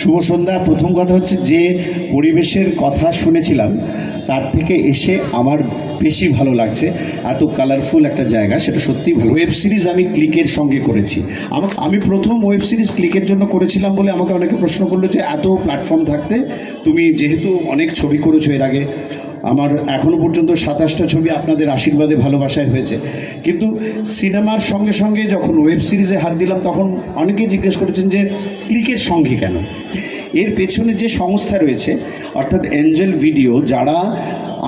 শুভ সন্ধ্যা। প্রথম কথা হচ্ছে যে পরিবেশের কথা শুনেছিলাম তার থেকে এসে আমার বেশি ভালো লাগছে। এত কালারফুল একটা জায়গা, সেটা সত্যিই ভালো। ওয়েব সিরিজ আমি ক্লিকের সঙ্গে করেছি। আমি প্রথম ওয়েব সিরিজ ক্লিকের জন্য করেছিলাম বলে আমাকে অনেকে প্রশ্ন করলো যে এত প্ল্যাটফর্ম থাকতে তুমি যেহেতু অনেক ছবি করেছো এর আগে, আমার এখনও পর্যন্ত 27টা ছবি আপনাদের আশীর্বাদে ভালোবাসায় হয়েছে, কিন্তু সিনেমার সঙ্গে সঙ্গে যখন ওয়েব সিরিজে হাত দিলাম তখন অনেকেই জিজ্ঞেস করেছেন যে ক্লিকের সঙ্গে কেন। এর পেছনে যে সংস্থা রয়েছে অর্থাৎ এঞ্জেল ভিডিও, যারা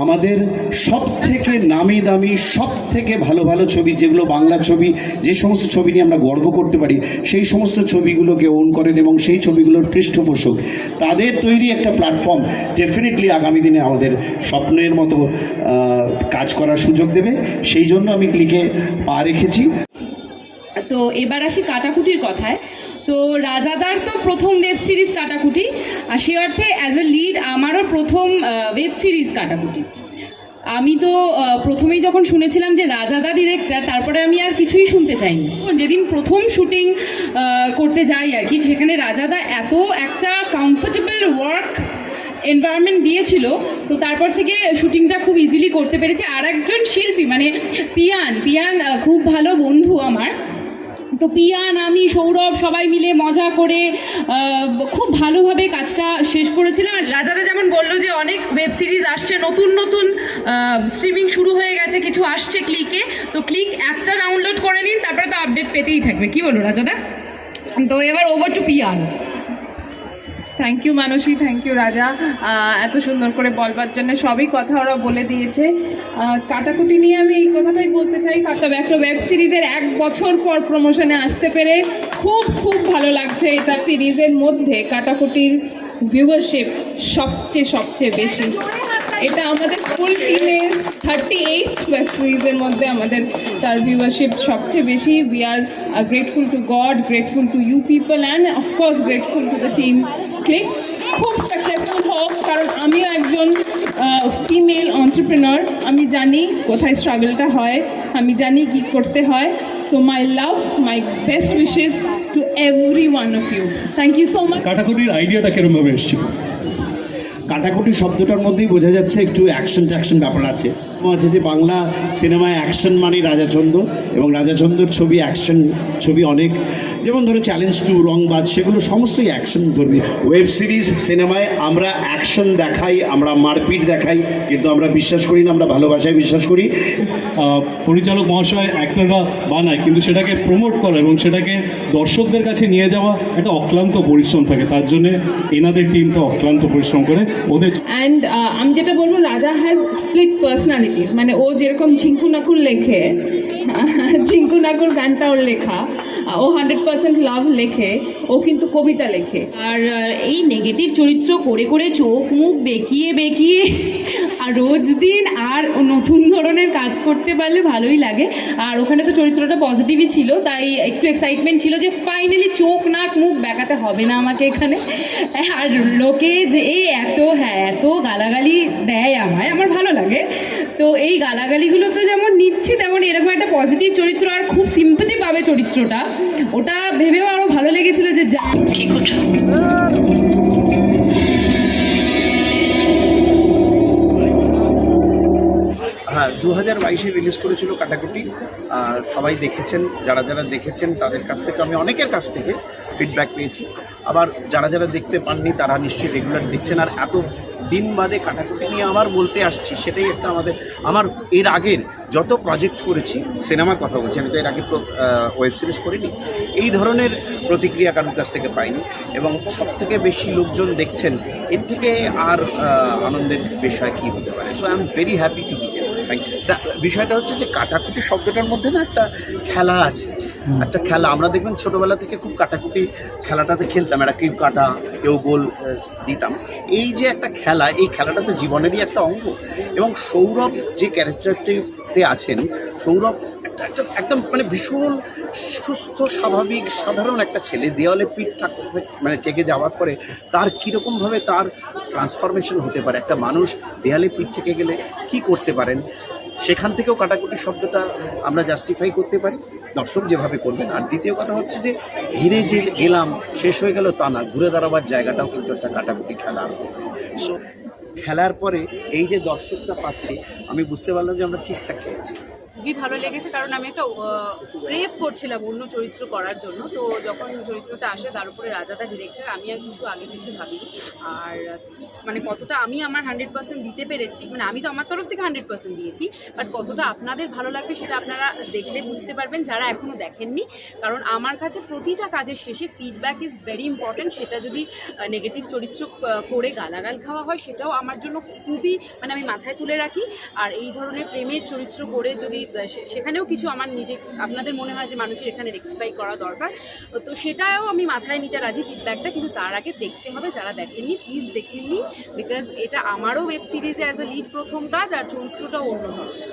আমাদের সব থেকে নামি দামি সব থেকে ভালো ভালো ছবি, যেগুলো বাংলা ছবি, যে সমস্ত ছবি নিয়ে আমরা গর্ব করতে পারি সেই সমস্ত ছবিগুলোকে ওন করেন এবং সেই ছবিগুলোর পৃষ্ঠপোষক, তাদের তৈরি একটা প্ল্যাটফর্ম ডেফিনেটলি আগামী দিনে আমাদের স্বপ্নের মতো কাজ করার সুযোগ দেবে। সেই জন্য আমি ক্লিকে পা রেখেছি। তো এবার আসি কাটাকুটির কথায়। তো রাজাদার তো প্রথম ওয়েব সিরিজ কাটাকুটি, আর সে অর্থে অ্যাজ এ লিড আমারও প্রথম ওয়েব সিরিজ কাটাকুটি। আমি তো প্রথমেই যখন শুনেছিলাম যে রাজাদা ডিরেক্টর, তারপরে আমি আর কিছুই শুনতে চাইনি। যেদিন প্রথম শুটিং করতে যাই আর কি, সেখানে রাজাদা এত একটা কমফোর্টেবল ওয়ার্ক এনভায়রনমেন্ট দিয়েছিল, তো তারপর থেকে শুটিংটা খুব ইজিলি করতে পেরেছি। আর একজন শিল্পী মানে পিয়ান খুব ভালো বন্ধু আমার। তো পিয়ান, আমি, সৌরভ সবাই মিলে মজা করে খুব ভালোভাবে কাজটা শেষ করেছিলাম। আর রাজাদা যেমন বললো যে অনেক ওয়েব সিরিজ আসছে, নতুন নতুন স্ট্রিমিং শুরু হয়ে গেছে, কিছু আসছে ক্লিকে, তো ক্লিক অ্যাপটা ডাউনলোড করে নিন, তারপরে তো আপডেট পেতেই থাকবে। কি বলো রাজাদা? তো এবার over to Piyan. Thank you Mansi, thank you Raja, এত সুন্দর করে বলবার জন্য। সবই কথা ওরা বলে দিয়েছে। কাটাকুটি নিয়ে আমি এই কথাটাই বলতে চাই, তবে একটা ওয়েব সিরিজের 1 বছর পর প্রমোশনে আসতে পেরে খুব খুব ভালো লাগছে। এটা সিরিজের মধ্যে কাটাকুটির ভিউয়ারশিপ সবচেয়ে বেশি। এটা আমাদের ফুল টিমের 38 ওয়েব সিরিজের মধ্যে আমাদের তার ভিউয়ারশিপ সবচেয়ে বেশি। We are grateful to God, grateful to you people, and of course grateful to the team Click. খুব সাকসেসফুল হোক, কারণ আমিও একজন ফিমেল এন্টারপ্রেনার। আমি জানি কোথায় স্ট্রাগলটা হয়, আমি জানি কি করতে হয়। So my love, my best wishes to every one of you. Thank you so much. কাটাকুটির আইডিয়াটা কিরমভাবে এসেছিল? কাটাকুটি শব্দটার মধ্যেই বোঝা যাচ্ছে একটু অ্যাকশন ব্যাপার আছে। আছে যে বাংলা সিনেমায় অ্যাকশন মানে রাজাচন্দ্র, এবং রাজাচন্দ্রর ছবি অ্যাকশন ছবি অনেক, যেমন ধরো চ্যালেঞ্জ 2, রংবাজ, সেগুলো সমস্তই অ্যাকশন ধর্মী। ওয়েব সিরিজ সিনেমায় আমরা অ্যাকশন দেখাই, আমরা মারপিট দেখাই, কিন্তু আমরা বিশ্বাস করি না, আমরা ভালোবাসায় বিশ্বাস করি। পরিচালক মহাশয় অ্যাক্টররা বানায়, কিন্তু সেটাকে প্রমোট করা এবং সেটাকে দর্শকদের কাছে নিয়ে যাওয়া একটা অক্লান্ত পরিশ্রম থাকে। তার জন্যে এনাদের টিমটা অক্লান্ত পরিশ্রম করে ওদের। অ্যান্ড আমি যেটা বলবো, রাজা হ্যাজ স্প্লিট পার্সোনালিটিস। মানে ও যেরকম ঝিঙ্কু নাকুর লেখে, ঝিঙ্কু নাকুর গানটা ওর লেখা, ও 100% লাভ লেখে, ও কিন্তু কবিতা লেখে। আর এই নেগেটিভ চরিত্র করে করে চোখ মুখ বেঁকিয়ে আর রোজ দিন আর নতুন ধরনের কাজ করতে পারলে ভালোই লাগে। আর ওখানে তো চরিত্রটা পজিটিভই ছিল, তাই একটু এক্সাইটমেন্ট ছিল যে ফাইনালি চোখ নাক মুখ বেঁকাতে হবে না আমাকে এখানে। আর লোকে যে এই এত গালাগালি দেয় আমার ভালো লাগে। তো এই গালাগালিগুলো তো যেমন নিচ্ছি, তেমন এরকম একটা পজিটিভ চরিত্র আর খুব সিম্পথি পাবে চরিত্রটা, ওটা ভেবেও আরও ভালো লেগেছিল যে যা ঠিক ওটা। হ্যাঁ, 2022-এ রিলিজ করেছিল কাটাকুটি। সবাই দেখেছেন, যারা দেখেছেন তাদের কাছ থেকে আমি অনেকের কাছ থেকে ফিডব্যাক পেয়েছি। আবার যারা দেখতে পাননি তারা নিশ্চয়ই রেগুলার দেখছেন। আর এত দিন বাদে কাটাকুটি নিয়ে আবার বলতে আসছি, সেটাই একটা আমার এর আগের যত প্রজেক্ট করেছি, সিনেমার কথা বলছি, আমি তো এর আগে ওয়েব সিরিজ করিনি, এই ধরনের প্রতিক্রিয়া কারোর কাছ থেকে পাইনি। এবং সবথেকে বেশি লোকজন দেখছেন, এর থেকে আর আনন্দের বিষয় কী হতে পারে। So I am very happy to be here. Thank you. বিষয়টা হচ্ছে যে কাটাকুটি শব্দটার মধ্যে না একটা খেলা আছে, একটা খেলা। আমরা দেখবেন ছোটোবেলা থেকে খুব কাটাকুটি খেলাটাতে খেলতাম, একটা কেউ কাটা কেউ গোল দিতাম। এই যে একটা খেলা, এই খেলাটা তো জীবনেরই একটা অঙ্গ। এবং সৌরভ যে ক্যারেক্টারটিতে আছেন, সৌরভ একদম মানে ভীষণ সুস্থ স্বাভাবিক সাধারণ একটা ছেলে, দেওয়ালে পিঠ থাকতে মানে টেকে যাওয়ার পরে তার কীরকমভাবে তার ট্রান্সফরমেশন হতে পারে। একটা মানুষ দেয়ালে পিঠ থেকে গেলে কী করতে পারেন, সেখান থেকেও কাটাকুটি শব্দটা আমরা জাস্টিফাই করতে পারি, দর্শক যেভাবে করবেন। আর দ্বিতীয় কথা হচ্ছে যে হেরে যে গেলাম শেষ হয়ে গেল তা না, ঘুরে দাঁড়াবার জায়গাটাও কিন্তু একটা কাটাকুটি খেলা। সো খেলার পরে এই যে দর্শকটা পাচ্ছি, আমি বুঝতে পারলাম যে আমরা ঠিকঠাক খেয়েছি। খুবই ভালো লেগেছে, কারণ আমি একটা ক্রেভ করছিলাম অন্য চরিত্র করার জন্য। তো যখন চরিত্রটা আসে, তার উপরে রাজাদা ডিরেক্টর, আমি আর কিছু আগে পিছু ভাবিনি। আর মানে কতটা আমি আমার 100% দিতে পেরেছি, মানে আমি তো আমার তরফ থেকে 100% দিয়েছি, বাট কতটা আপনাদের ভালো লাগবে সেটা আপনারা দেখলে বুঝতে পারবেন, যারা এখনও দেখেননি। কারণ আমার কাছে প্রতিটা কাজের শেষে ফিডব্যাক ইজ ভেরি ইম্পর্ট্যান্ট। সেটা যদি নেগেটিভ চরিত্র করে গালাগাল খাওয়া হয়, সেটাও আমার জন্য খুবই, মানে আমি মাথায় তুলে রাখি। আর এই ধরনের প্রেমের চরিত্র করে যদি সেখানেও কিছু আমার নিজে আপনাদের মনে হয় যে মানুষের এখানে রেকটিফাই করা দরকার, তো সেটাও আমি মাথায় নিতে রাজি ফিডব্যাকটা। কিন্তু তার আগে দেখতে হবে, যারা দেখেননি প্লিজ দেখে নিন, বিকজ এটা আমারও ওয়েব সিরিজে অ্যাজ এ লিড প্রথম কাজ, আর চরিত্রটাও অন্য ধরনের।